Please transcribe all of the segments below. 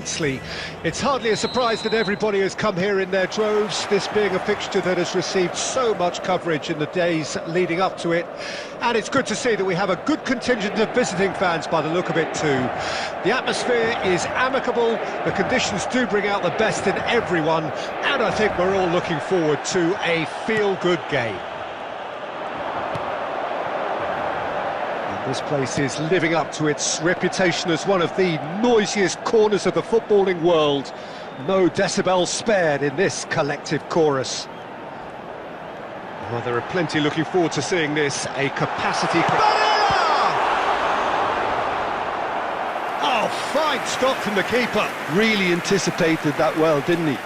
immensely. It's hardly a surprise that everybody has come here in their droves, this being a fixture that has received so much coverage in the days leading up to it. And it's good to see that we have a good contingent of visiting fans by the look of it too. The atmosphere is amicable, the conditions do bring out the best in everyone, and I think we're all looking forward to a feel-good game. This place is living up to its reputation as one of the noisiest corners of the footballing world. No decibels spared in this collective chorus. Well, there are plenty looking forward to seeing this. A capacity... Oh, fine stop from the keeper. Really anticipated that well, didn't he?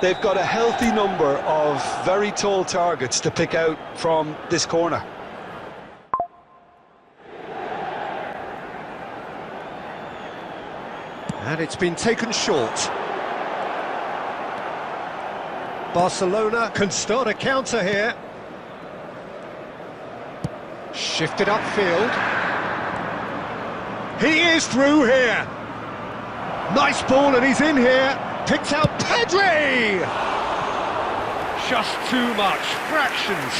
They've got a healthy number of very tall targets to pick out from this corner. And it's been taken short. Barcelona can start a counter here. Shifted upfield. He is through here. Nice ball and he's in here. Picked out Pedri! Just too much, fractions.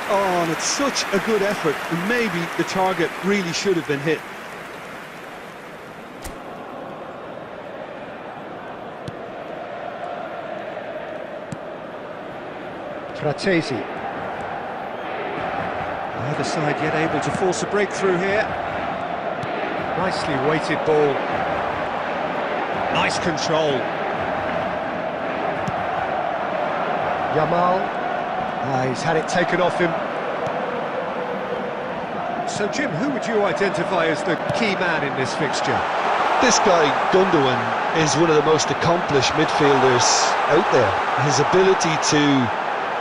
Oh, and it's such a good effort. And maybe the target really should have been hit. Fratesi. Neither side yet able to force a breakthrough here. Nicely weighted ball. Nice control. Yamal, he's had it taken off him. So Jim, who would you identify as the key man in this fixture? This guy, Gundogan, is one of the most accomplished midfielders out there. His ability to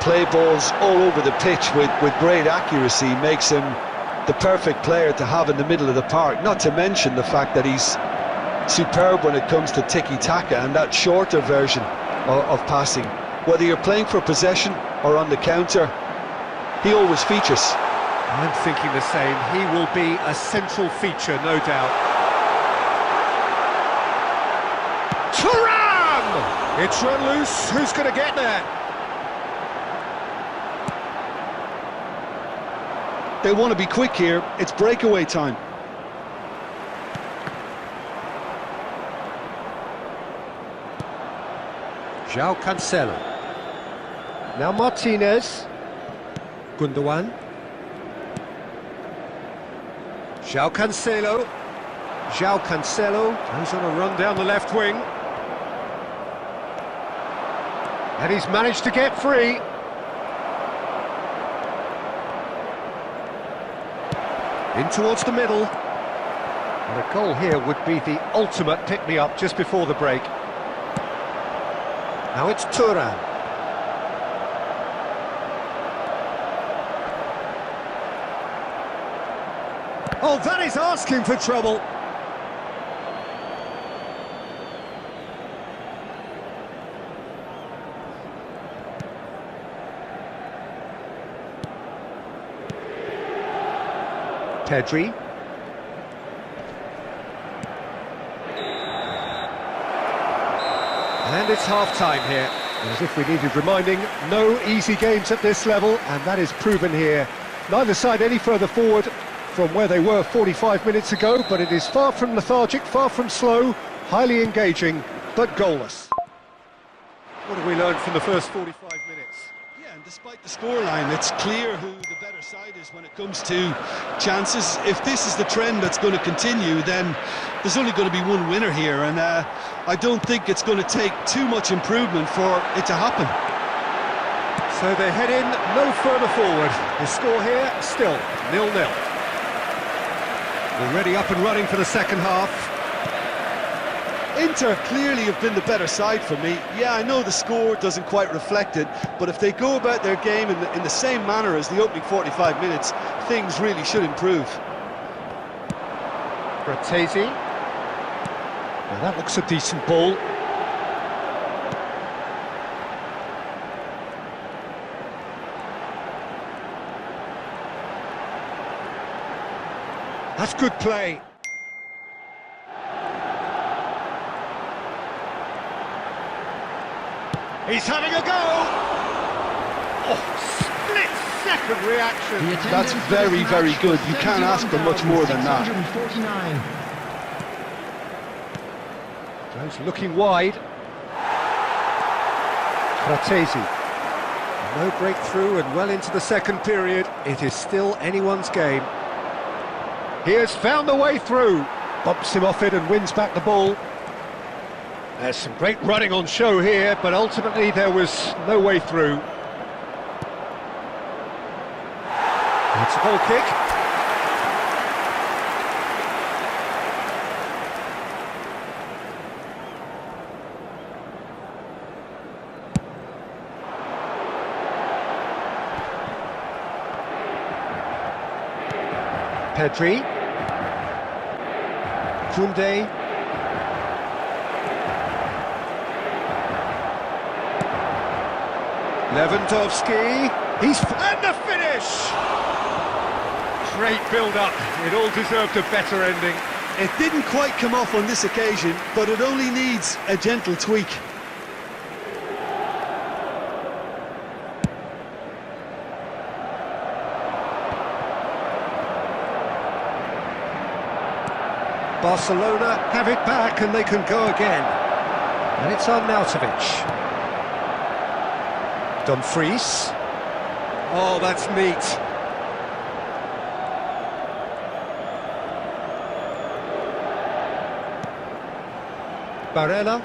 play balls all over the pitch with great accuracy makes him the perfect player to have in the middle of the park, not to mention the fact that he's superb when it comes to tiki-taka and that shorter version of passing. Whether you're playing for possession or on the counter, he always features. I'm thinking the same. He will be a central feature, no doubt. Thuram! It's run loose. Who's going to get there? They want to be quick here. It's breakaway time. João Cancelo. Now Martinez. Gundogan. João Cancelo. João Cancelo goes on a run down the left wing. And he's managed to get free. In towards the middle. And a goal here would be the ultimate pick-me-up just before the break. Now it's Thuram. Oh, that is asking for trouble. Pedri. And it's half-time here. And as if we needed reminding, no easy games at this level, and that is proven here. Neither side any further forward from where they were 45 minutes ago, but it is far from lethargic, far from slow, highly engaging, but goalless. What have we learned from the first 45 minutes? Yeah, and despite the scoreline, it's clear who the better side is when it comes to chances. If this is the trend that's going to continue, then there's only going to be one winner here, and I don't think it's going to take too much improvement for it to happen. So they head in no further forward. The score here, still 0-0. Already up and running for the second half. Inter clearly have been the better side for me. Yeah, I know the score doesn't quite reflect it, but if they go about their game in the same manner as the opening 45 minutes, things really should improve. Fratesi. Now that looks a decent ball. That's good play. He's having a go! Oh, split-second reaction. That's very, very good. You can't ask for much more than that. Jones looking wide. Fratesi. No breakthrough and well into the second period. It is still anyone's game. He has found the way through. Bumps him off it and wins back the ball. There's some great running on show here, but ultimately there was no way through. It's a goal kick. Pedri. Koundé. Lewandowski. And the finish! Great build-up. It all deserved a better ending. It didn't quite come off on this occasion, but it only needs a gentle tweak. Barcelona have it back and they can go again. And it's Arnautovic. Dumfries. Oh, that's neat. Barella.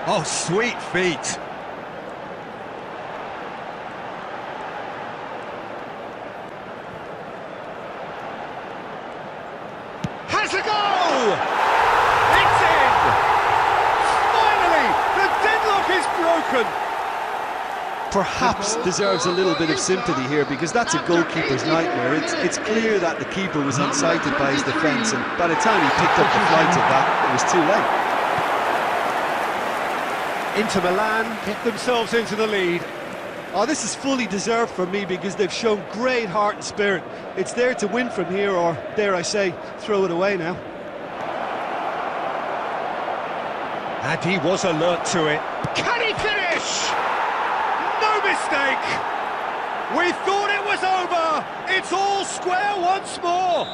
Oh, sweet feet. Has a goal! It's in! Finally, the deadlock is broken. Perhaps deserves a little bit of sympathy here, because that's a goalkeeper's nightmare. It's clear that the keeper was unsighted by his defence, and by the time he picked up the flight of that, it was too late. Inter Milan get themselves into the lead. Oh, this is fully deserved for me, because they've shown great heart and spirit. It's there to win from here, or, dare I say, throw it away now. And he was alert to it. Can he finish? No mistake! We thought it was over! It's all square once more!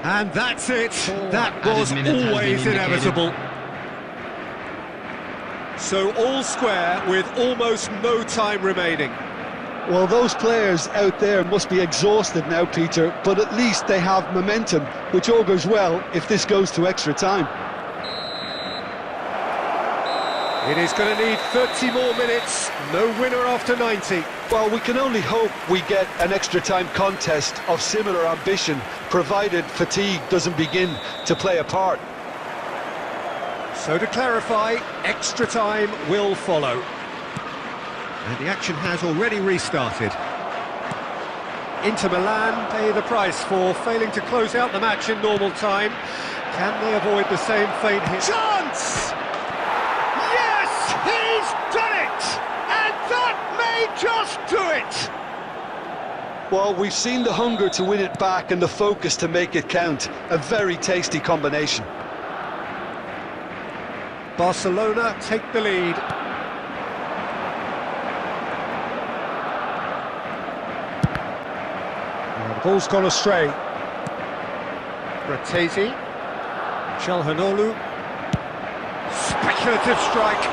And that's it. That was always inevitable. So all square with almost no time remaining. Well, those players out there must be exhausted now, Peter, but at least they have momentum, which augurs well if this goes to extra time. It is going to need 30 more minutes, no winner after 90. Well, we can only hope we get an extra time contest of similar ambition, provided fatigue doesn't begin to play a part. So to clarify, extra time will follow. And the action has already restarted. Inter Milan pay the price for failing to close out the match in normal time. Can they avoid the same fate here? Chance! Yes, he's done it! And that may just do it! Well, we've seen the hunger to win it back and the focus to make it count. A very tasty combination. Barcelona take the lead. And the ball's gone astray. Fratesi. Çalhanoğlu. Speculative strike.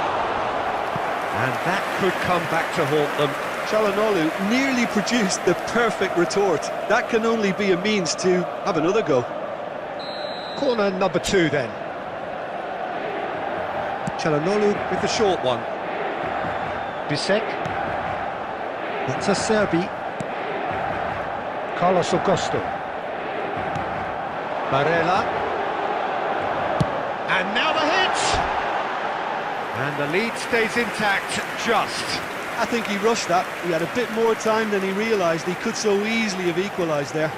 And that could come back to haunt them. Çalhanoğlu nearly produced the perfect retort. That can only be a means to have another go. Corner number 2 then. Çalhanoğlu with the short one. Bisek. That's a Serbi. Carlos Augusto. Barella. And now the hit! And the lead stays intact, just. I think he rushed that. He had a bit more time than he realised. He could so easily have equalised there.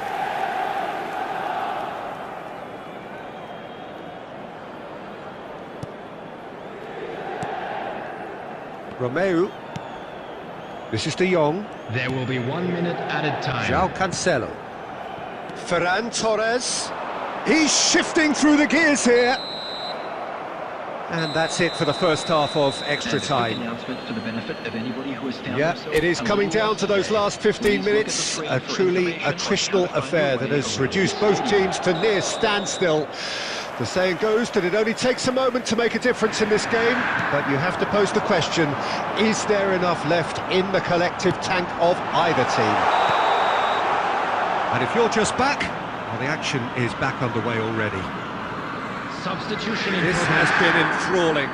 Romeu. This is De Jong. There will be 1 minute added time. João Cancelo. Ferran Torres. He's shifting through the gears here. And that's it for the first half of extra time. Yeah, it is coming down to those last 15 minutes. A truly attritional affair that has reduced both teams to near standstill. The saying goes that it only takes a moment to make a difference in this game, but you have to pose the question, is there enough left in the collective tank of either team? And if you're just back, well, the action is back underway already. Substitution. This has been enthralling.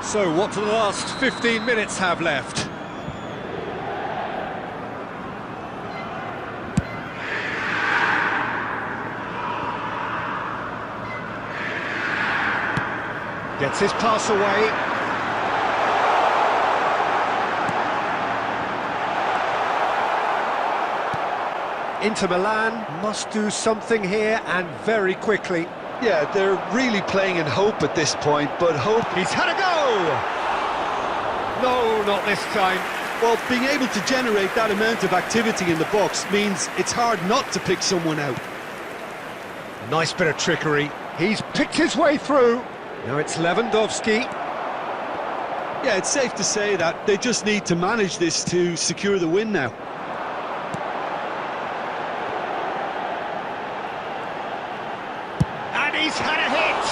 So what do the last 15 minutes have left? Gets his pass away. Inter Milan must do something here, and very quickly. Yeah, they're really playing in hope at this point, but hope... He's had a go! No, not this time. Well, being able to generate that amount of activity in the box means it's hard not to pick someone out. Nice bit of trickery. He's picked his way through. Now it's Lewandowski. Yeah, it's safe to say that they just need to manage this to secure the win now. And he's had a hit!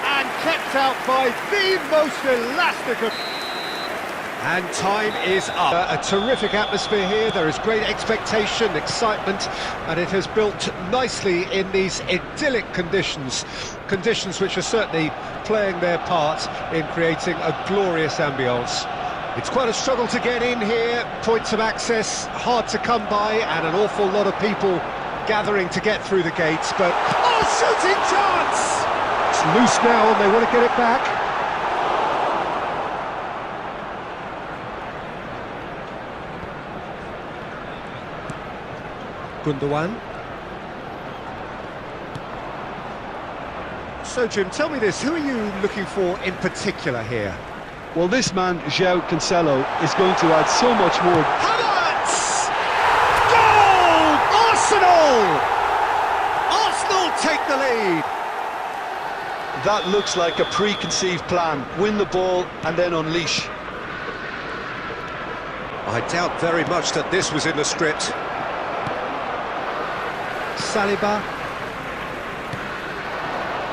And kept out by the most elastic of... And time is up. A terrific atmosphere here. There is great expectation, excitement, and it has built nicely in these idyllic conditions. Conditions which are certainly playing their part in creating a glorious ambience. It's quite a struggle to get in here. Points of access hard to come by, and an awful lot of people gathering to get through the gates. But oh, shooting chance! It's loose now, and they want to get it back. Gundogan. So, Jim, tell me this, who are you looking for in particular here? Well, this man, João Cancelo, is going to add so much more. Havertz! Goal! Arsenal! Arsenal take the lead! That looks like a preconceived plan. Win the ball and then unleash. I doubt very much that this was in the script. Saliba.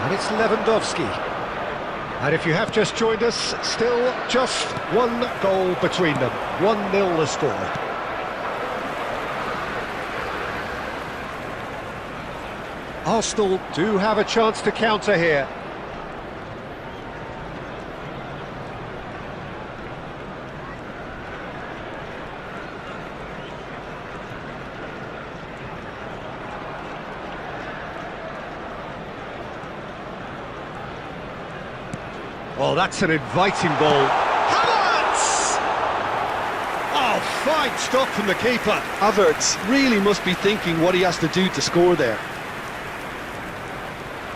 And it's Lewandowski. And if you have just joined us, still just one goal between them. 1-0 the score. Arsenal do have a chance to counter here. Oh, that's an inviting ball. Havertz! Oh, fine stop from the keeper. Havertz really must be thinking what he has to do to score there.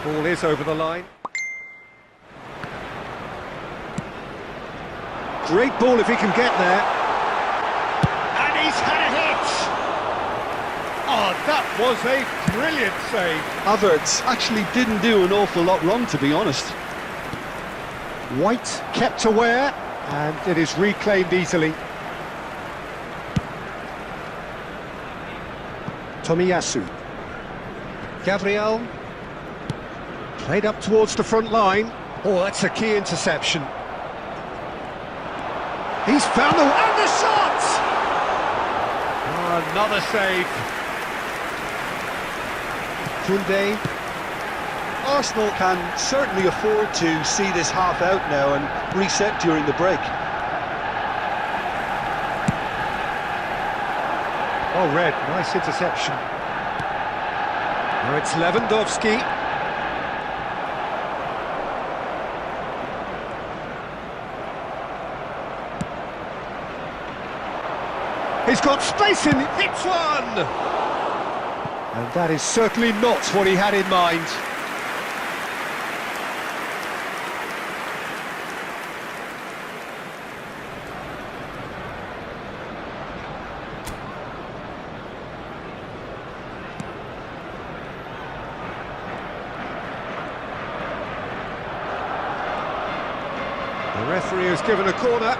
Ball is over the line. Great ball if he can get there. And he's had a hit! Oh, that was a brilliant save. Havertz actually didn't do an awful lot wrong, to be honest. White kept aware, and it is reclaimed easily. Tomiyasu. Gabriel. Played up towards the front line. Oh, that's a key interception. He's found the... And the shot! Oh, another save. Koundé. Arsenal can certainly afford to see this half out now and reset during the break. Oh, Red, nice interception. Now it's Lewandowski. He's got space in, hits one! And that is certainly not what he had in mind. Referee has given a corner.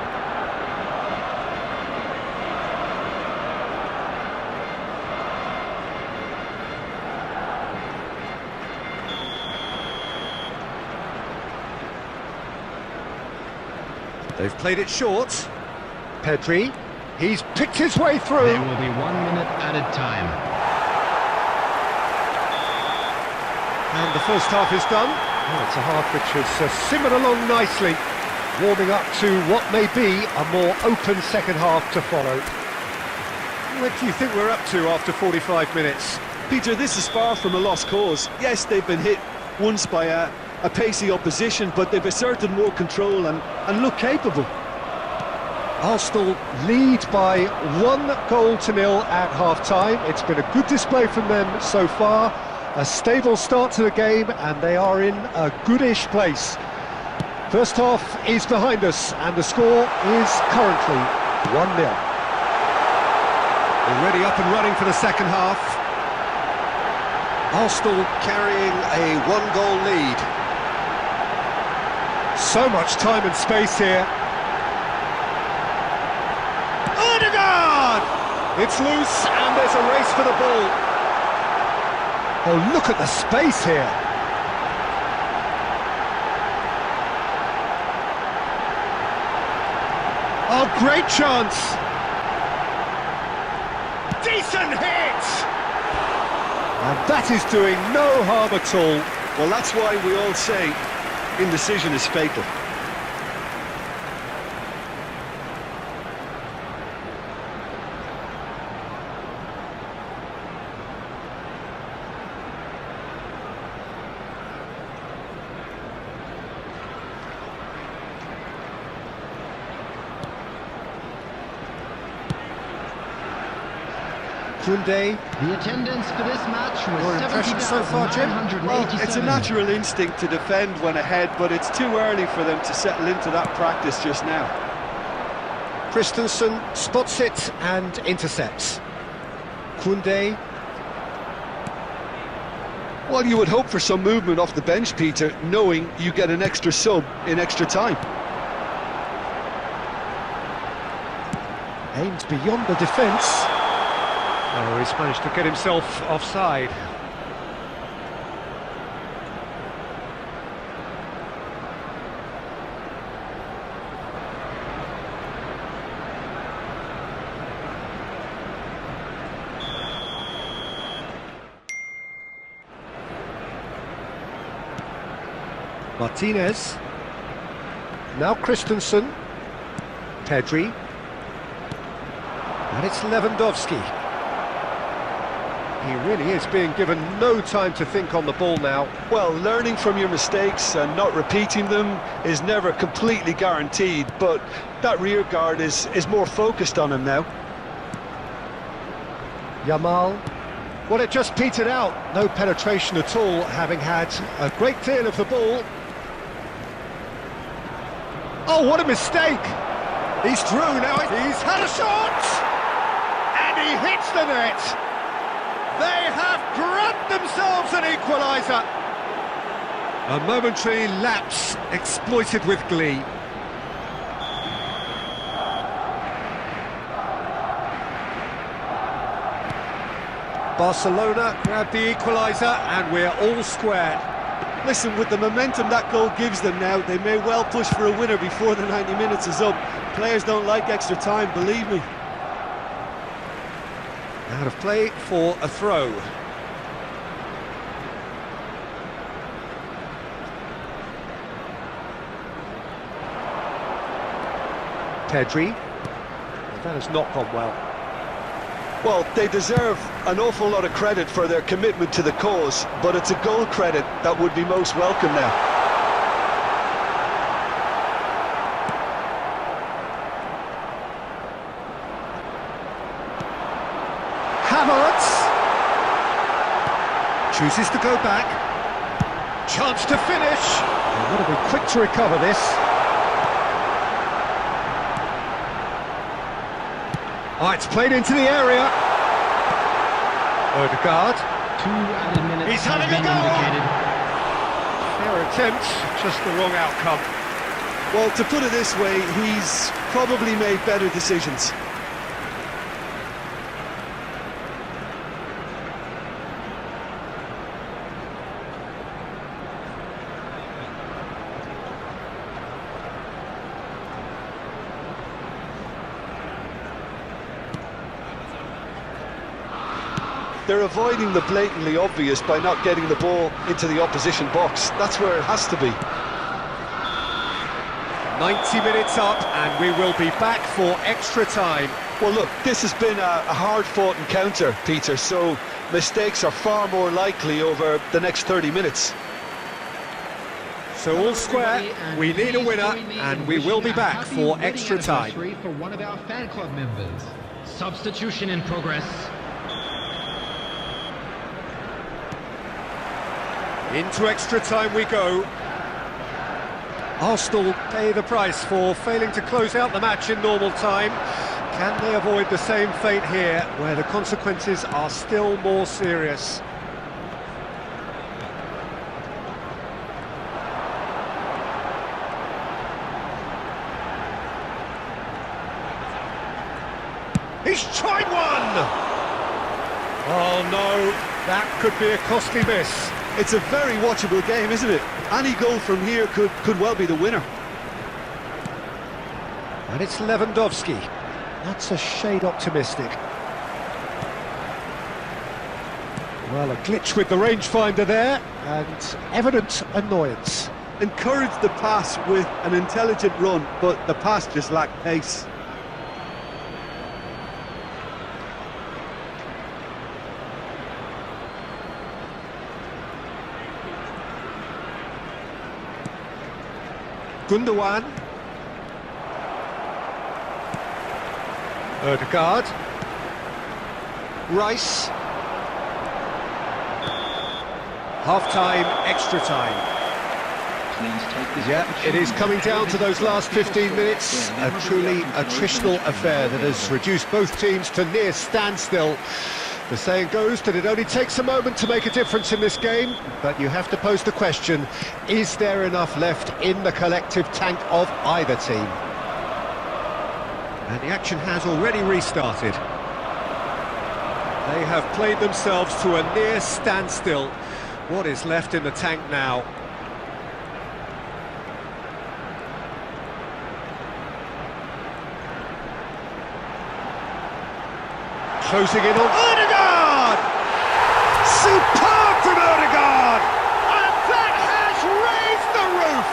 They've played it short. Pedri, he's picked his way through. There will be 1 minute added time. And the first half is done. Well, it's a half which has simmered along nicely, warming up to what may be a more open second half to follow. What do you think we're up to after 45 minutes? Peter, this is far from a lost cause. Yes, they've been hit once by a pacey opposition, but they've asserted more control and look capable. Arsenal lead by 1-0 at half-time. It's been a good display from them so far. A stable start to the game, and they are in a goodish place. First half is behind us, and the score is currently 1-0. Already up and running for the second half. Arsenal carrying a 1-goal lead. So much time and space here. Odegaard! It's loose, and there's a race for the ball. Oh, look at the space here. Oh, great chance. Decent hit! And that is doing no harm at all. Well, that's why we all say indecision is fatal. Koundé. The attendance for this match was Your impression so far, Jim? Well, it's a natural instinct to defend when ahead, but it's too early for them to settle into that practice just now. Christensen spots it and intercepts. Koundé. Well, you would hope for some movement off the bench, Peter, knowing you get an extra sub in extra time. Aims beyond the defence. Oh, he's managed to get himself offside. Martinez. Now Christensen. Pedri. And it's Lewandowski. He really is being given no time to think on the ball now. Well, learning from your mistakes and not repeating them is never completely guaranteed, but that rear guard is more focused on him now. Yamal. Well, it just petered out. No penetration at all, having had a great deal of the ball. Oh, what a mistake! He's through now. He's had a shot! And he hits the net! They have grabbed themselves an equaliser. A momentary lapse exploited with glee. Barcelona grabbed the equaliser and we're all square. Listen, with the momentum that goal gives them now, they may well push for a winner before the 90 minutes is up. Players don't like extra time, believe me. Out of play for a throw. Pedri. Well, that has not gone well. Well, they deserve an awful lot of credit for their commitment to the cause, but it's a goal credit that would be most welcome now. Chooses to go back. Chance to finish. They've got to be quick to recover this. Oh, it's played into the area. Odegaard. 2 added minutes. He's having a go. Fair attempt, just the wrong outcome. Well, to put it this way, he's probably made better decisions. They're avoiding the blatantly obvious by not getting the ball into the opposition box. That's where it has to be. 90 minutes up and we will be back for extra time. Well, look, this has been a hard-fought encounter, Peter, so mistakes are far more likely over the next 30 minutes. So all square, we need a winner and we will be back for extra time. For one of our fan club members. Substitution in progress. Into extra time we go. Arsenal pay the price for failing to close out the match in normal time. Can they avoid the same fate here, where the consequences are still more serious? He's tried one! Oh no, that could be a costly miss. It's a very watchable game, isn't it? Any goal from here could well be the winner. And it's Lewandowski. That's a shade optimistic. Well, a glitch with the rangefinder there, and evident annoyance. Encouraged the pass with an intelligent run, but the pass just lacked pace. Gundogan. Ødegaard. Rice. Half-time, extra time. Yeah, it is coming down to those last 15 minutes. A truly attritional affair that has reduced both teams to near standstill. The saying goes that it only takes a moment to make a difference in this game, but you have to pose the question, is there enough left in the collective tank of either team? And the action has already restarted. They have played themselves to a near standstill. What is left in the tank now? Closing in on Ødegaard! Superb from Ødegaard! And that has raised the roof!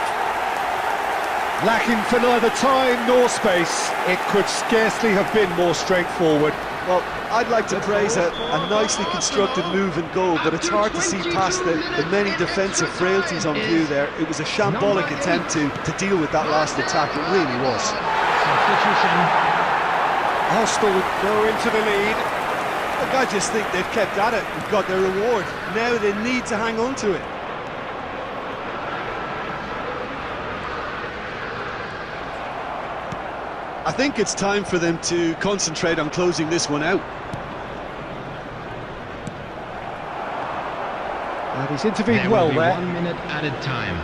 Lacking for neither time nor space, it could scarcely have been more straightforward. Well, I'd like to praise a nicely constructed move and goal, but it's hard to see past the many defensive frailties on view there. It was a shambolic attempt to deal with that last attack, it really was. Substitution. Arsenal go into the lead. Look, I just think they've kept at it and got their reward. Now they need to hang on to it. I think it's time for them to concentrate on closing this one out. And he's intervened well there. 1 minute added time.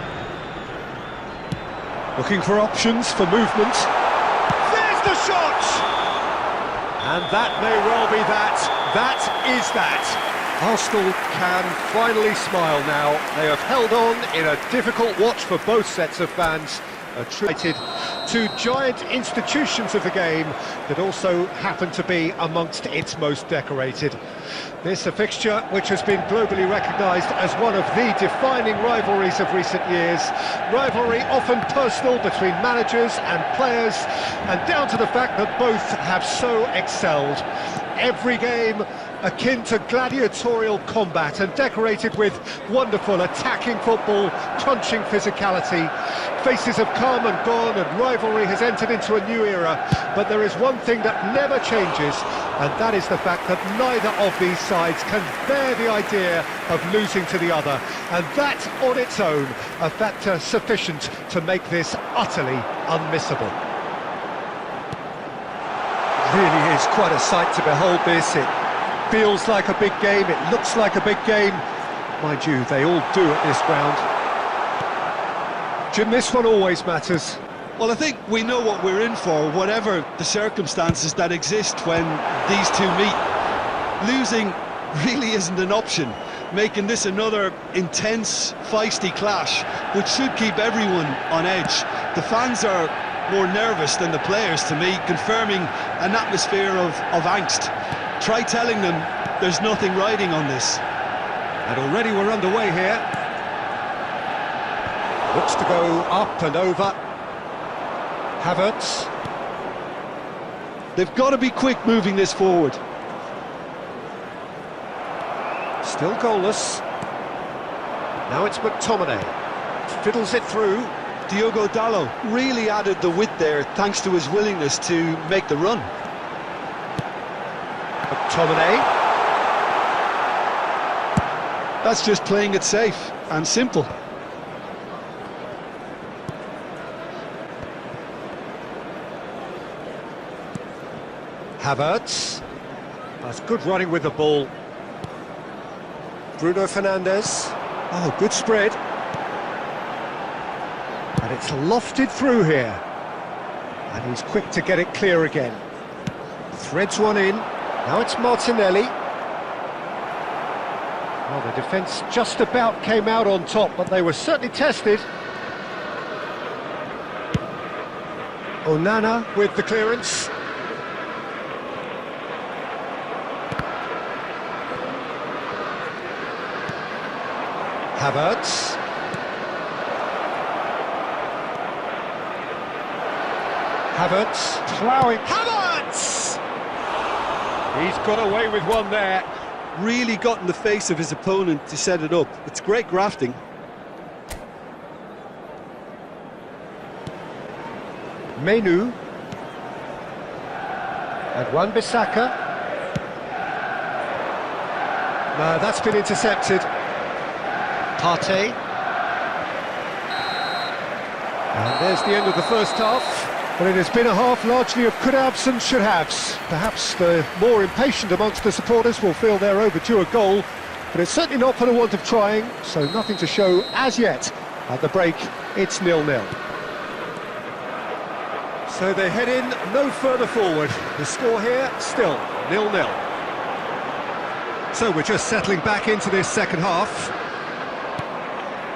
Looking for options for movement. There's the shot! And that may well be that. That is that. Arsenal can finally smile now. They have held on in a difficult watch for both sets of fans. Attributed to giant institutions of the game that also happen to be amongst its most decorated. This a fixture which has been globally recognised as one of the defining rivalries of recent years. Rivalry often personal between managers and players, and down to the fact that both have so excelled. Every game akin to gladiatorial combat and decorated with wonderful attacking football, crunching physicality. Faces have come and gone and rivalry has entered into a new era, but there is one thing that never changes, and that is the fact that neither of these sides can bear the idea of losing to the other, and that on its own a factor sufficient to make this utterly unmissable. Really is quite a sight to behold this. It feels like a big game, it looks like a big game. Mind you, they all do at this ground. Jim, this one always matters. Well, I think we know what we're in for, whatever the circumstances that exist when these two meet. Losing really isn't an option, making this another intense, feisty clash, which should keep everyone on edge. The fans are more nervous than the players, to me, confirming an atmosphere of angst. Try telling them there's nothing riding on this. And already we're underway here. Looks to go up and over. Havertz. They've got to be quick moving this forward. Still goalless. Now it's McTominay. Fiddles it through. Diogo Dalot really added the width there thanks to his willingness to make the run. McTominay. That's just playing it safe and simple. Havertz. That's good running with the ball. Bruno Fernandes. Oh, good spread. And it's lofted through here. And he's quick to get it clear again. Threads one in. Now it's Martinelli. Well, the defence just about came out on top, but they were certainly tested. Onana with the clearance. Havertz. Havertz ploughing. Havertz! He's got away with one there. Really got in the face of his opponent to set it up. It's great grafting. Menu. And Wan-Bissaka. No, that's been intercepted. Partey. And there's the end of the first half. But it has been a half largely of could-haves and should-haves. Perhaps the more impatient amongst the supporters will feel they're overdue a goal, but it's certainly not for the want of trying, so nothing to show as yet. At the break, it's 0-0. So they head in no further forward. The score here, still 0-0. So we're just settling back into this second half.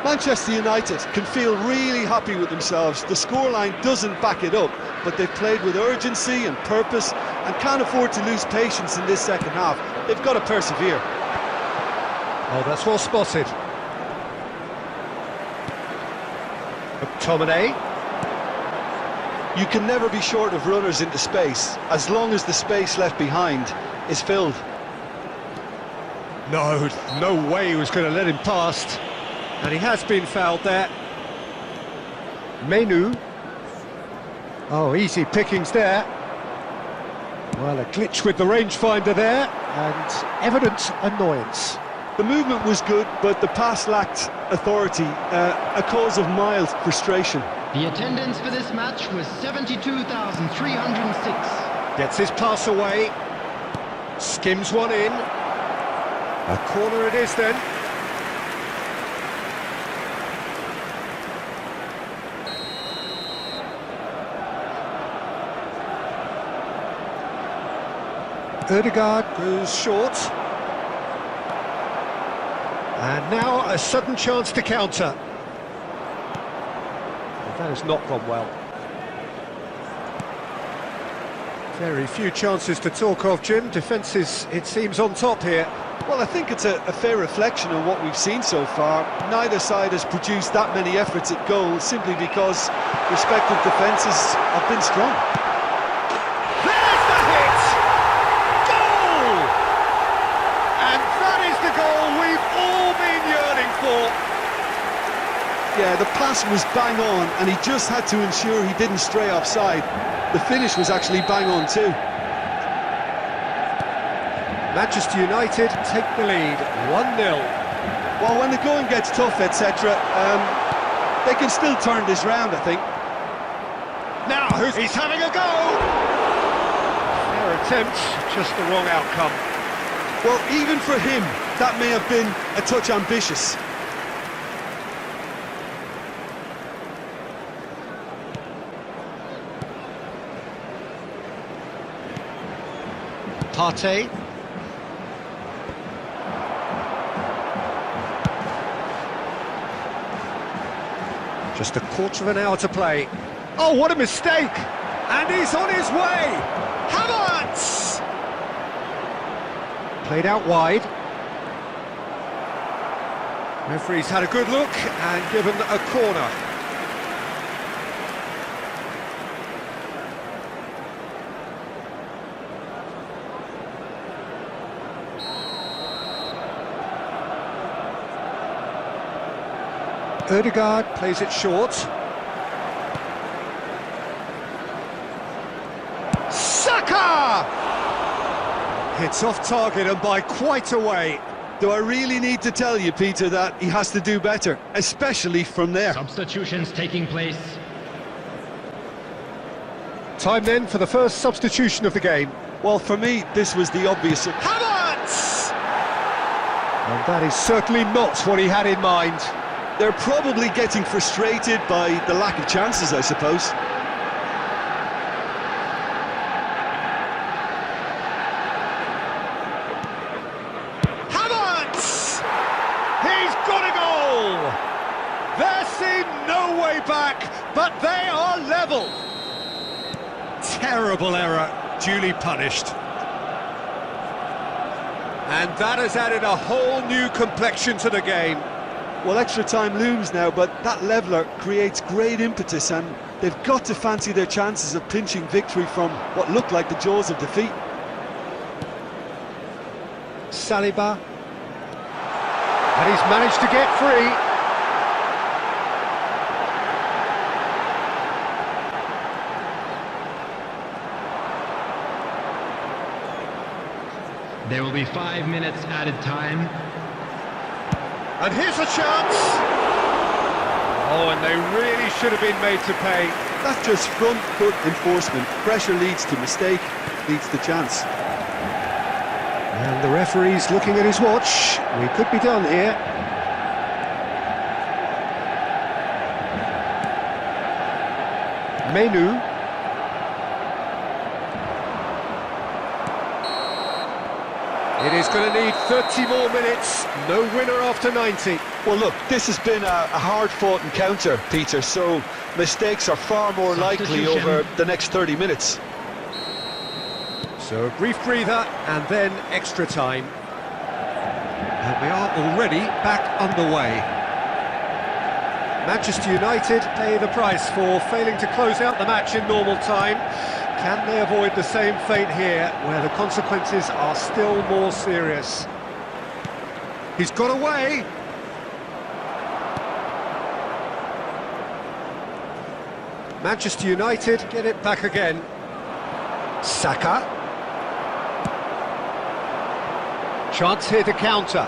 Manchester United can feel really happy with themselves. The scoreline doesn't back it up, but they've played with urgency and purpose and can't afford to lose patience in this second half. They've got to persevere. Oh, that's well spotted. McTominay. You can never be short of runners into space, as long as the space left behind is filled. No way he was going to let him past. And he has been fouled there. Menu. Oh, easy pickings there. Well, a glitch with the rangefinder there, and evident annoyance. The movement was good, but the pass lacked authority, a cause of mild frustration. The attendance for this match was 72,306. Gets his pass away. Skims one in. A corner it is then. Ødegaard goes short. And now a sudden chance to counter. That has not gone well. Very few chances to talk of, Jim. Defence is, it seems, on top here. Well, I think it's a fair reflection of what we've seen so far. Neither side has produced that many efforts at goal simply because respective defences have been strong. There's the hit! Goal! And that is the goal we've all been yearning for. Yeah, the pass was bang on, and he just had to ensure he didn't stray offside. The finish was actually bang on too. Manchester United take the lead, 1-0. Well, when the going gets tough, etc., they can still turn this round, I think. Now, he's having a go! Fair attempt, just the wrong outcome. Well, even for him, that may have been a touch ambitious. Partey. Just a quarter of an hour to play. Oh, what a mistake! And he's on his way! Havertz! Played out wide. Referee's had a good look and given a corner. Ødegaard plays it short. Saka! Hits off target and by quite a way. Do I really need to tell you, Peter, that he has to do better, especially from there? Substitutions taking place. Time then for the first substitution of the game. Well, for me, this was the obvious... Havertz! And that is certainly not what he had in mind. They're probably getting frustrated by the lack of chances, I suppose. Havertz! He's got a goal! There seemed no way back, but they are level. Terrible error, duly punished. And that has added a whole new complexion to the game. Well, extra time looms now, but that leveller creates great impetus, and they've got to fancy their chances of pinching victory from what looked like the jaws of defeat. Saliba. And he's managed to get free. There will be 5 minutes added time. And here's a chance! Oh, and they really should have been made to pay. That's just front foot enforcement. Pressure leads to mistake, leads to chance. And the referee's looking at his watch. We could be done here. Menu. It is going to need 30 more minutes. No winner after 90. Well, look, this has been a hard-fought encounter, Peter, so mistakes are far more likely over the next 30 minutes. So a brief breather and then extra time. And we are already back underway. Manchester United pay the price for failing to close out the match in normal time. Can they avoid the same fate here, where the consequences are still more serious? He's got away! Manchester United get it back again. Saka. Chance here to counter.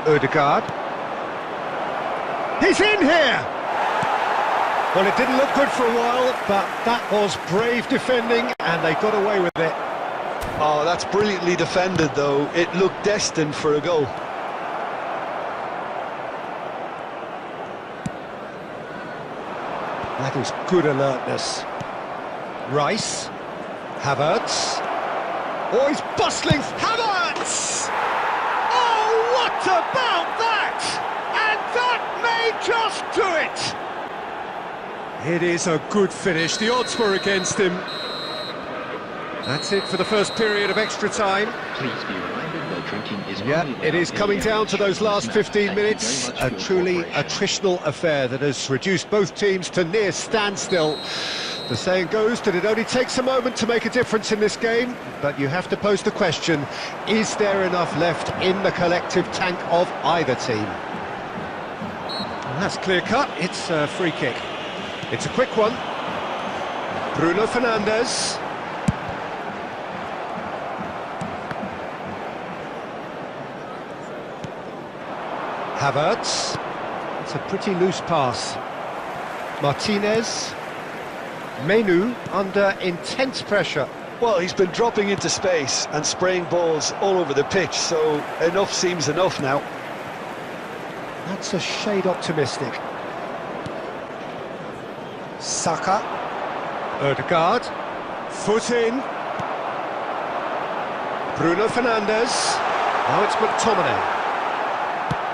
Ødegaard. He's in here! Well, it didn't look good for a while, but that was brave defending, and they got away with it. Oh, that's brilliantly defended, though. It looked destined for a goal. That is good alertness. Rice. Havertz. Oh, he's bustling. Havertz! Oh, what about that? And that may just do it! It is a good finish. The odds were against him. That's it for the first period of extra time. Please be reminded that drinking is it is coming down to those last 15 minutes. A truly attritional affair that has reduced both teams to near standstill. The saying goes that it only takes a moment to make a difference in this game, but you have to pose the question, is there enough left in the collective tank of either team? And that's clear cut. It's a free kick. It's a quick one. Bruno Fernandes. Havertz. It's a pretty loose pass. Martinez. Menu under intense pressure. Well, he's been dropping into space and spraying balls all over the pitch, so enough seems enough now. That's a shade optimistic. Saka. Ødegaard. Foot in. Bruno Fernandes. Now it's McTominay.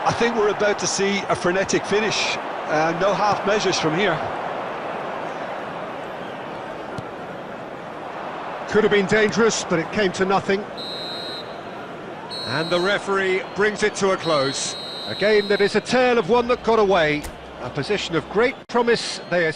I think we're about to see a frenetic finish. No half measures from here. Could have been dangerous, but it came to nothing. And the referee brings it to a close. A game that is a tale of one that got away. A position of great promise they are